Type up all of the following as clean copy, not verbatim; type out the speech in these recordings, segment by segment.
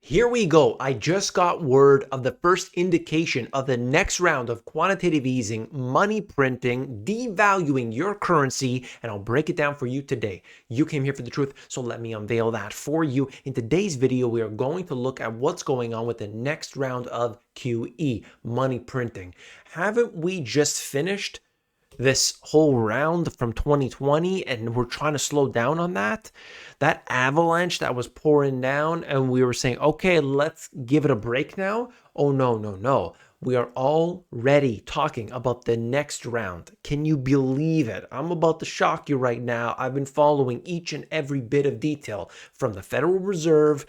Here we go. I just got word of the first indication of the next round of quantitative easing, money printing, devaluing your currency, and I'll break it down for you today. You came here for the truth, so let me unveil that for you. In today's video, we are going to look at what's going on with the next round of QE, money printing. Haven't we just finished this whole round from 2020 and we're trying to slow down on that avalanche that was pouring down, and we were saying, okay, let's give it a break now? Oh, no. We are already talking about the next round. Can you believe it? I'm about to shock you right now. I've been following each and every bit of detail from the Federal Reserve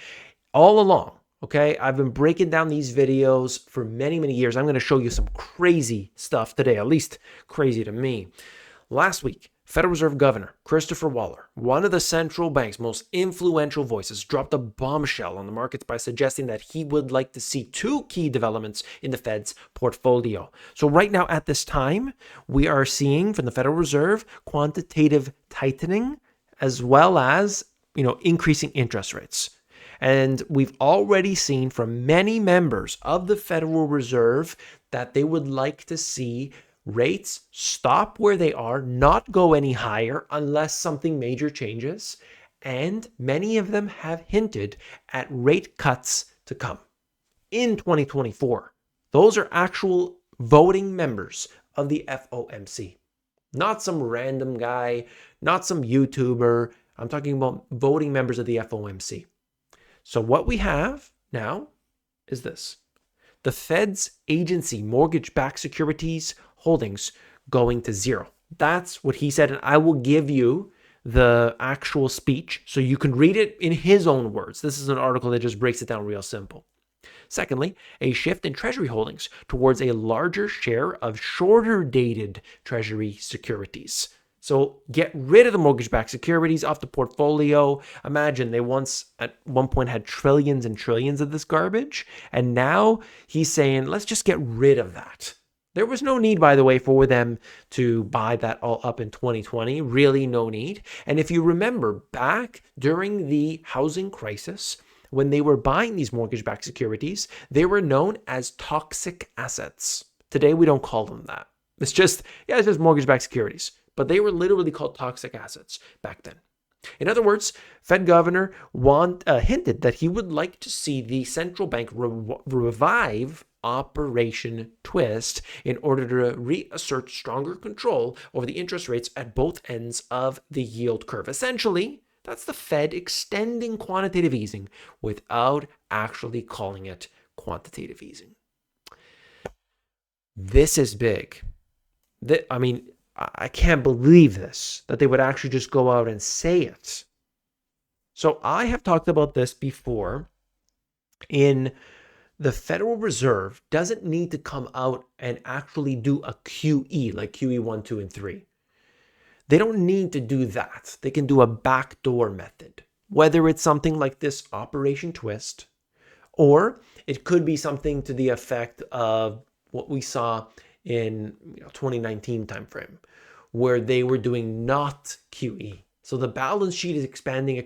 all along. Okay, I've been breaking down these videos for many years. I'm going to show you some crazy stuff today, at least crazy to me. Last week, Federal Reserve Governor Christopher Waller, one of the central bank's most influential voices, dropped a bombshell on the markets by suggesting that he would like to see two key developments in the Fed's portfolio. So right now at this time, we are seeing from the Federal Reserve quantitative tightening as well as, increasing interest rates. And we've already seen from many members of the Federal Reserve that they would like to see rates stop where they are, not go any higher unless something major changes. And many of them have hinted at rate cuts to come in 2024. Those are actual voting members of the FOMC, not some random guy, not some YouTuber. I'm talking about voting members of the FOMC. So what we have now is this: the Fed's agency mortgage-backed securities holdings going to zero. That's what he said, and I will give you the actual speech so you can read it in his own words. This is an article that just breaks it down real simple. Secondly, a shift in Treasury holdings towards a larger share of shorter-dated Treasury securities. So get rid of the mortgage-backed securities off the portfolio. Imagine they once at one point had trillions and trillions of this garbage. And now he's saying, let's just get rid of that. There was no need, by the way, for them to buy that all up in 2020. Really no need. And if you remember back during the housing crisis, when they were buying these mortgage-backed securities, they were known as toxic assets. Today, we don't call them that. It's just mortgage-backed securities. But they were literally called toxic assets back then. In other words, Fed Governor hinted that he would like to see the central bank revive Operation Twist in order to reassert stronger control over the interest rates at both ends of the yield curve. Essentially, that's the Fed extending quantitative easing without actually calling it quantitative easing. This is big. I can't believe this, that they would actually just go out and say it. So I have talked about this before. In the Federal Reserve doesn't need to come out and actually do a QE, like QE 1, 2, and 3. They don't need to do that. They can do a backdoor method, whether it's something like this Operation Twist, or it could be something to the effect of what we saw in 2019 timeframe, where they were doing not QE. So the balance sheet is expanding,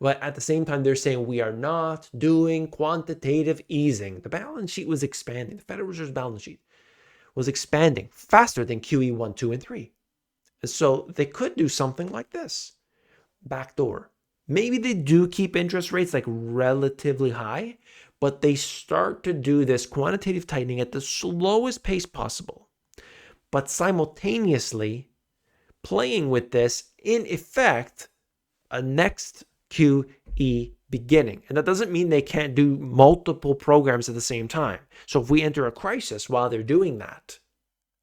but at the same time they're saying we are not doing quantitative easing. The balance sheet was expanding. The Federal Reserve's balance sheet was expanding faster than QE 1, 2, and 3. So they could do something like this, backdoor. Maybe they do keep interest rates like relatively high, but they start to do this quantitative tightening at the slowest pace possible, but simultaneously playing with this, in effect, a next QE beginning. And that doesn't mean they can't do multiple programs at the same time. So if we enter a crisis while they're doing that,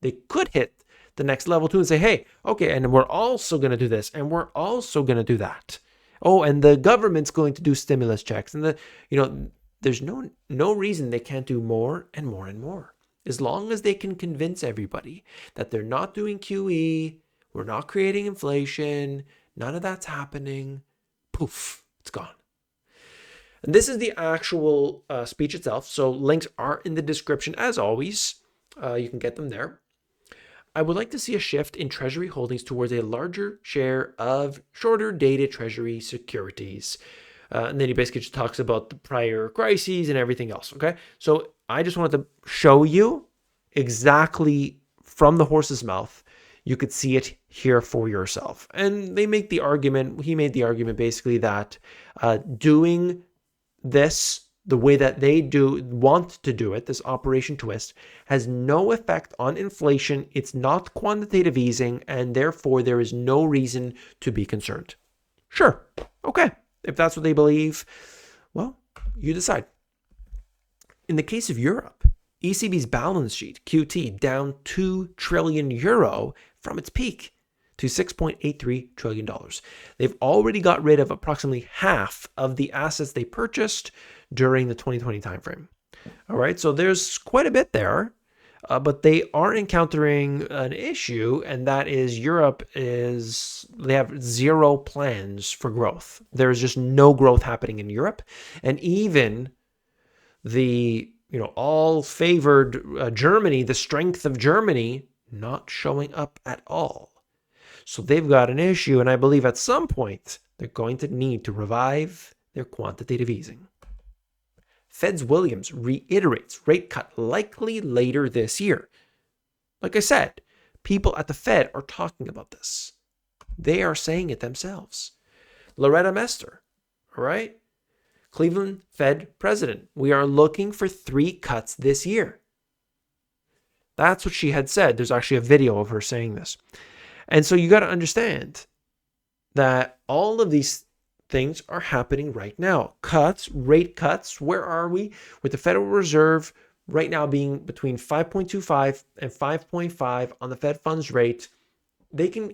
they could hit the next level too and say, hey, okay, and we're also going to do this, and we're also going to do that. Oh, and the government's going to do stimulus checks, and there's no reason they can't do more and more and more. As long as they can convince everybody that they're not doing QE, we're not creating inflation, none of that's happening, poof, it's gone. And this is the actual speech itself. So links are in the description as always. You can get them there. I would like to see a shift in Treasury holdings towards a larger share of shorter dated Treasury securities. And then he basically just talks about the prior crises and everything else. Okay. So I just wanted to show you exactly from the horse's mouth. You could see it here for yourself. And they make the argument, he made the argument basically that doing this the way that they want to do it, this Operation Twist, has no effect on inflation. It's not quantitative easing, and therefore there is no reason to be concerned. Sure. Okay. If that's what they believe, well, you decide. In the case of Europe, ECB's balance sheet, QT, down 2 trillion euro from its peak to $6.83 trillion. They've already got rid of approximately half of the assets they purchased during the 2020 timeframe. All right, so there's quite a bit there, but they are encountering an issue, and that is they have zero plans for growth. There's just no growth happening in Europe, and even the all favored Germany, the strength of Germany, not showing up at all. So they've got an issue, and I believe at some point they're going to need to revive their quantitative easing. Fed's Williams reiterates rate cut likely later this year. Like I said, people at the Fed are talking about this. They are saying it themselves. Loretta Mester, all right? Cleveland Fed president. We are looking for 3 cuts this year. That's what she had said. There's actually a video of her saying this. And so you got to understand that all of these things are happening right now. Cuts, rate cuts. Where are we? With the Federal Reserve right now being between 5.25 and 5.5 on the Fed funds rate, they can,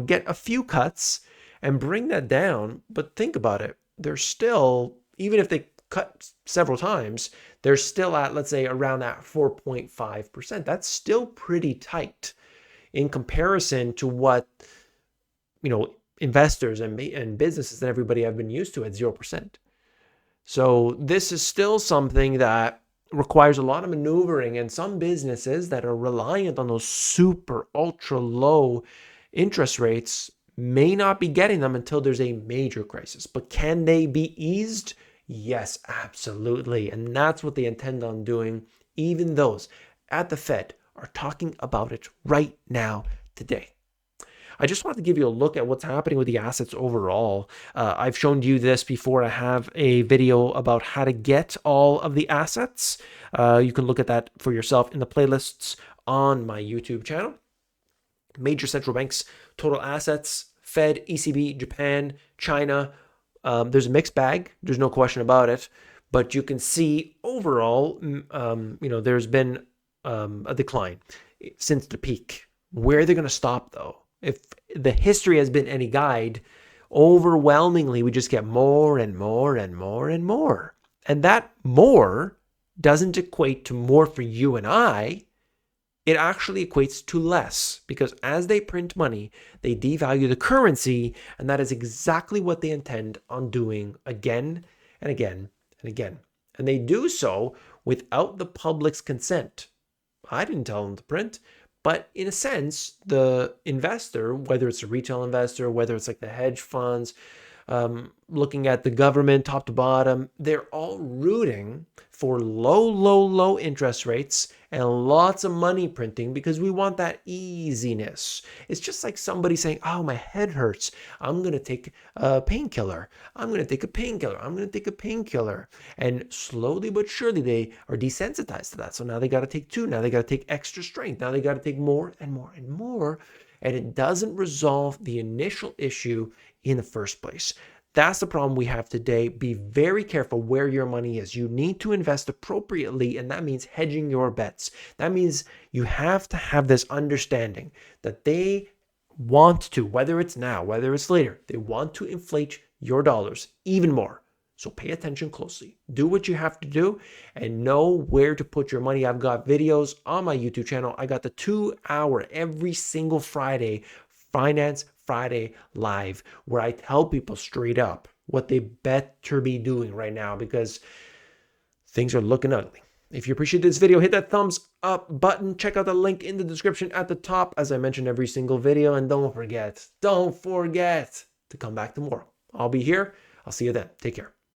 get a few cuts and bring that down. But think about it. They're still, even if they cut several times, they're still at, let's say, around that 4.5%. That's still pretty tight in comparison to what, investors and businesses and everybody have been used to at 0%. So this is still something that requires a lot of maneuvering, and some businesses that are reliant on those super ultra low interest rates may not be getting them until there's a major crisis. But can they be eased? Yes, absolutely. And that's what they intend on doing. Even those at the Fed are talking about it right now today. I just wanted to give you a look at what's happening with the assets overall. I've shown you this before. I have a video about how to get all of the assets. You can look at that for yourself in the playlists on my YouTube channel. Major central banks, total assets, Fed, ECB, Japan, China. There's a mixed bag. There's no question about it. But you can see overall, there's been a decline since the peak. Where are they going to stop, though? If the history has been any guide, overwhelmingly, we just get more and more and more and more. And that more doesn't equate to more for you and I. It actually equates to less, because as they print money, they devalue the currency, and that is exactly what they intend on doing again and again and again. And they do so without the public's consent. I didn't tell them to print, but in a sense, the investor, whether it's a retail investor, whether it's like the hedge funds, looking at the government top to bottom, they're all rooting for low interest rates and lots of money printing, because we want that easiness. It's just like somebody saying, oh, my head hurts. I'm going to take a painkiller. I'm going to take a painkiller. I'm going to take a painkiller. And slowly but surely they are desensitized to that. So now they got to take 2. Now they got to take extra strength. Now they got to take more and more and more. And it doesn't resolve the initial issue in the first place. That's the problem we have today. Be very careful where your money is. You need to invest appropriately, and that means hedging your bets. That means you have to have this understanding that they want to, whether it's now, whether it's later, they want to inflate your dollars even more. So pay attention closely. Do what you have to do and know where to put your money. I've got videos on my YouTube channel. I got the 2-hour every single Friday Finance Friday Live, where I tell people straight up what they better be doing right now, because things are looking ugly. If you appreciate this video, hit that thumbs up button. Check out the link in the description at the top, as I mentioned every single video. And don't forget to come back tomorrow. I'll be here. I'll see you then. Take care.